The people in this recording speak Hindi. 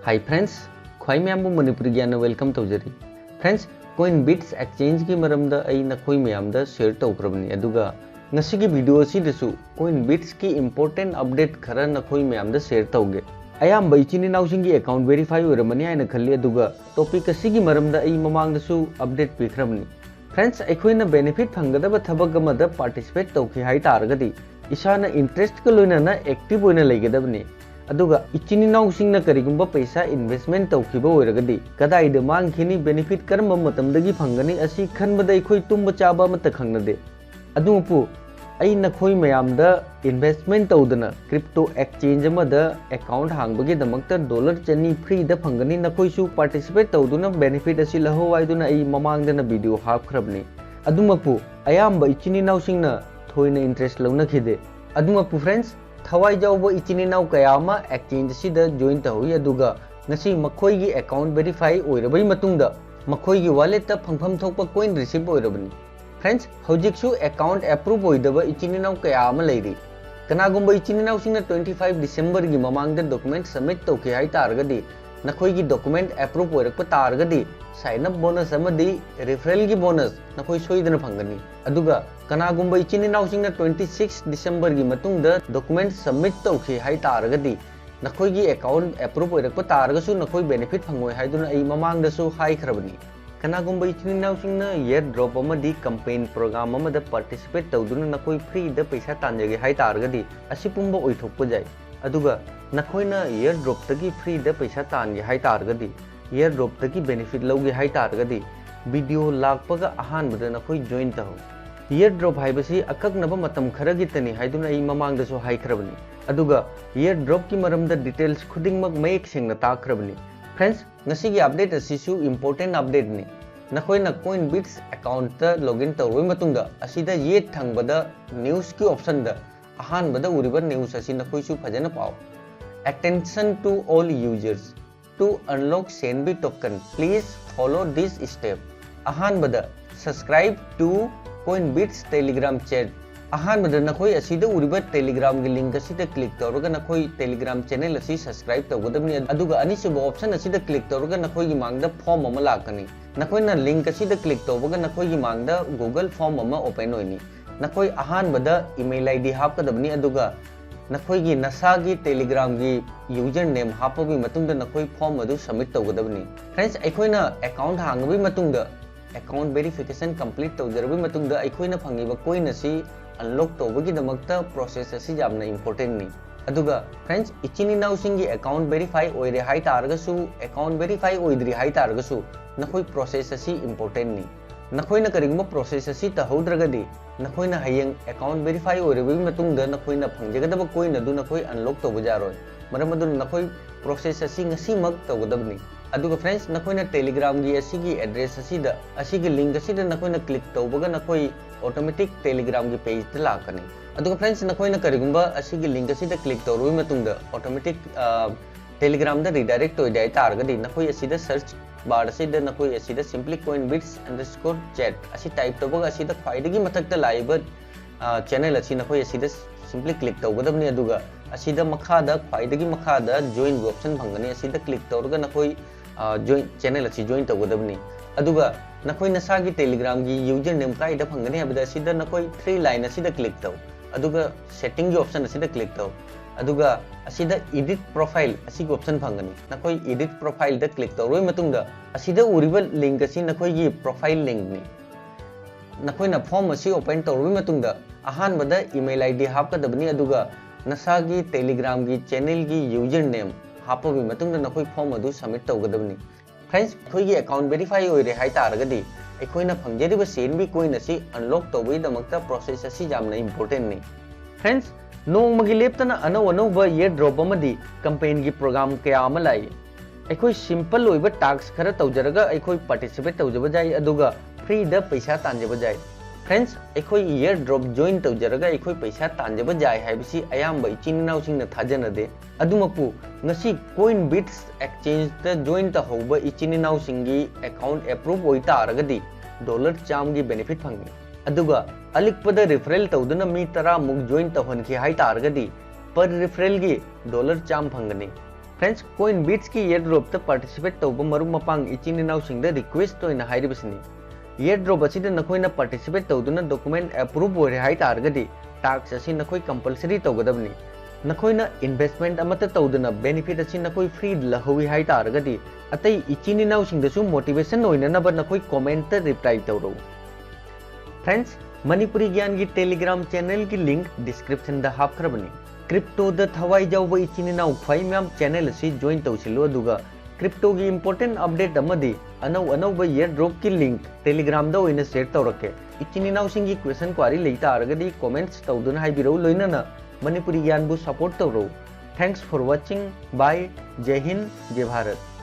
हाई फ्रेंड्स ख्वाई मैम मणिपुरी ग्यान वेलकम तौजरी फ्रेंड्स Coinbit एक्सचेंज की मरमद आई नखोई मैमदा शेयर तौख्रबनी अदुगा ngasiगी वीडियो असिदसु Coinbit की इंपोर्टेंट अपडेट खरा नखोई मैमदा शेयर तौगे अयाम इचिनी नाउसिंगी अकाउंट वेरीफाई होरमनी हाइना खल्ली अदुगा टॉपिक असिगी मरमदा आई ममांगदसु अपडेट पिख्रबनी फ्रेंड्स अखोइना बेनिफिट फंगदब थबक अमदा पार्टिसिपेट तौखि हाइ तारगदी इसाना इंटरेस्ट का लोइनाना एक्टिव होइना लेगदबनी अदुगा इचिनी नाउसिंगना करिगुंबा पैसा इन्वेस्टमेंट तौखिबा ओइरगदी कदाइदा मांगखिनी बेनिफिट करम मतमदगी फंगनी असि खनबदा अखोइ तुंबा चाबा अमता खंगनदे अदुमपु आई नखोइ मयामदा इन्वेस्टमेंट तौदना क्रिप्टो एक्सचेंज अमदा अकाउंट हांगबगी दमकता डॉलर चनी फ्री द फंगनी नखोइसु पार्टिसिपेट तौदुना बेनिफिट असि लहो वाइदुना आई ममांगदना वीडियो हापख्रबनी अदुमपु अयामबा इचिनी नाउसिंगना थोइना इंटरेस्ट लौनखिदे अदुमपु फ्रेंड्स थवाई जाऊब इचिनी नाउ कयामा एक्सचेंज सिदा जॉइन तहुई अदुगा ngasi मखोइगी अकाउंट वेरीफाई ओइरबई मतुंगदा मखोइगी वॉलेट ता फंगफम थोकपा कोइन रिसीव ओइरबनी फ्रेंड्स हौजिकसु अकाउंट अप्रूव ओइदबा इचिनी नाउ कयामा लैरी कनागुंबा इचिनी नाउ सिंगना 25 डिसेंबर गी ममांगदा डॉक्यूमेंट सबमिट तौके हाइ तारगदी नखोइगी डॉक्यूमेंट अप्रूव ओइरकपा तारगदी साइन अप बोनस अमदी रेफरल की बोनस नखोइ सोइदना फंगनी अदुगा कनागुंबा इचिनी नाउ सिंगना 26 डिसेंबर की मतुंगदा डॉक्यूमेंट सबमिट तौखि हाइ तारगदी नखोइगी अकाउंट अप्रूव ओइरकपा तारगसु नखोइ बेनिफिट फंगोइ हाइदुना आई ममांगदसु हाइख्रबनी कनागुंबा इचिनी नाउ सिंगना एयरड्रॉप अमदी कैंपेन प्रोग्राम अमदा पार्टिसिपेट तौदुना नखोइ फ्री द पैसा तांजगे हाइ तारगदी असि पुंबा ओइथोकपा जाय अदुगा नखोइना एयरड्रॉप तगी फ्री द पैसा तांगे हाइ तारगदी एयरड्रॉप तगी बेनिफिट लौगे हाइ तारगदी वीडियो लाक्पगा अहानबदा नखोइ जॉइन तहो एयरड्रॉप हाइबसी अकक्नबा मतम खरगी तनी हाइदुना आई ममांगदसु हाइख्रबनी अदुगा एयरड्रॉप की मरमदा डिटेल्स खुदिंगमक मयेक सेंगना ताख्रबनी फ्रेंड्स ngasiगी अपडेट असिसु इंपोर्टेंट अपडेट नि नखोइना Coinbit अकाउंट ता लॉगिन तौरबई मतुंगदा असिदा ये थंगबदा न्यूज़ की ऑप्शन दा अहानबदा उरिबा न्यूज़ असि नखोइसु फजना pay attention to all users to unlock CNB token please follow this step अहानबदा subscribe to Coinbit Telegram chat अहानबदा नखोइ असिदा उरिबा टेलीग्राम की लिंक असिदा क्लिक तौरगा नखोइ टेलीग्राम चैनल असि सब्सक्राइब तौगदबनी अदुगा अनिसुबा ऑप्शन असिदा क्लिक तौरगा नखोइ की मांगदा फॉर्म अमा लाकनी नखोइना लिंक असिदा क्लिक तौबगा नखोइ की मांगदा गूगल फॉर्म अमा ओपन होइनी नखोइ अहानबदा ईमेल आईडी हापकदबनी अदुगा नखोइ की नसागी टेलीग्राम की यूजर नेम हापबी मतुंगदा नखोइ फॉर्म अदु सबमिट तौगदबनी फ्रेंड्स अखोइना अकाउंट हांगबई मतुंगदा अकाउंट वेरिफिकेशन कंप्लीट तौजरबई मतुंगदा अखोइना फंगिबा कोइन असि अनलॉक तौबगी दमकता प्रोसेस असि जामना इंपोर्टेंट नि अदुगा फ्रेंड्स इचिनी नाउ सिंगी अकाउंट वेरीफाई ओइरे हाइ तारगसु अकाउंट वेरीफाई ओइद्री हाइ तारगसु नखोइ प्रोसेस असि इंपोर्टेंट नि नखोइना करिगुंबा प्रोसेस असि तहौद्रगदी नखोइना हयेंग अकाउंट वेरीफाई ओइरबई मतुंगदा नखोइना फंगजगदबा कोइन अदु नखोइ अनलॉक तौबा जारोय मरम अदु नखोइ प्रोसेस असि ngasiमक तौगदबनी अदुगा फ्रेंड्स नखोइना टेलीग्राम की असिगी एड्रेस असिदा असिगी लिंक असिदा नखोइना क्लिक तौबगा नखोइ ऑटोमेटिक टेलीग्राम की पेज ता लाकनी अदुगा फ्रेंड्स नखोइना करिगुंबा असिगी लिंक असिदा क्लिक तौरबई मतुंगदा ऑटोमेटिक टेलीग्राम दा रिडायरेक्ट होय जाय तारगदी नखोइ असिदा सर्च बार असिदा नखोइ असिदा सिंपली Coinbit_chat असि टाइप तौबगा असिदा ख्वाइदगी मथक्ता लाइबा चैनल असि नखोइ असिदा सिंपली क्लिक तौगदबनी अदुगा असिदा मखादा ख्वाइदगी मखादा जॉइन की ऑप्शन फंगनी असिदा क्लिक तौरगा नखोइ जॉइन चैनल असि जॉइन तौगदबनी अदुगा नखोइ नसागी टेलीग्राम की यूजर नेम काइदा फंगनी हबदा असिदा नखोइ 3 लाइन असिदा क्लिक तौ अदुगा सेटिंग की ऑप्शन असिदा क्लिक तौ अदुगा असिदा एडिट प्रोफाइल असिगी ऑप्शन फंगनी नखोइ एडिट प्रोफाइल दा क्लिक तौरबई मतुंगदा असिदा उरिबा लिंक असि नखोइगी प्रोफाइल लिंक नि नखोइना फॉर्म असि ओपन तौरबई मतुंगदा अहानबदा ईमेल आईडी हापकदबनी अदुगा नसागी टेलीग्राम की चैनल की यूजर नेम हापबी मतुंगदा नखोइ फॉर्म अदु सबमिट तौगदबनी फ्रेंड्स अखोइगी अकाउंट वेरीफाई ओइरे हाइ तारगदी अखोइना फंगजरिबा CNB कोइन असि अनलॉक तौबई दमकता प्रोसेस असि जामना इंपोर्टेंट नि फ्रेंड्स नोंमगी लेपतना अनौ अनौबा एयरड्रॉप अमदी कैंपेन की प्रोग्राम कया अमा लाई अखोइ सिंपल ओइबा टास्क खरा तौजरगा अखोइ पार्टिसिपेट तौजबा जाय अदुगा फ्री द पैसा तांजबा जाय फ्रेंड्स अखोइ एयरड्रॉप जॉइन तौजरगा अखोइ पैसा तांजबा जाय हाइबसी अयामबा इचिनी नाउ सिंगना थाजनदे अदुमपु ngasi Coinbit एक्सचेंज ता जॉइन तहौबा इचिनी नाउ सिंगी अकाउंट अप्रूव ओइ तारगदी डॉलर चाम की बेनिफिट फंगी अदुगा अलिकपदा रेफरल तौदुना मी 10 मुक जॉइन तौहनखि हाइ तारगदी पर रेफरल की डॉलर चाम फंगनी फ्रेंड्स Coinbit की Airdrop ता पार्टिसिपेट तौब मरुप मपांग इचिन इनाउ सिंगदा रिक्वेस्ट तो इना हाइरिबसनी Airdrop असिदा नखोइना पार्टिसिपेट तौदुना डॉक्यूमेंट अप्रूव होरे हाइ तारगदी टास्क असि नखोइ कंपलसरी तौगदबनी नखोइना इन्वेस्टमेंट अमत तौदुना बेनिफिट असि नखोइ फ्री लहौइ हाइ तारगदी अतै इचिन इनाउ सिंगदसु मोटिवेशन ओइननब नखोइ कमेंट रिप्लाई तौरो फ्रेंड्स मणिपुरी ज्ञान की टेलीग्राम चैनल की लिंक डिस्क्रिप्शन दा हापखरबनी क्रिप्टो द थवाई जाउब इचिन इनाउ ख्वाइ म्याम चैनल असि जॉइन तौसिलो अदुगा क्रिप्टो की इंपोर्टेंट अपडेट अमदी अनौ अनौब एयरड्रॉप की लिंक टेलीग्राम दा ओइना शेयर तौरके इचिन इनाउ सिंगी क्वेश्चन क्वारी लेता आरगदी कमेंट्स तौदुना हाइबिरौ लोइनना मणिपुरी ज्ञान बु सपोर्ट तौरो थैंक्स फॉर वाचिंग बाय जय हिंद जय भारत।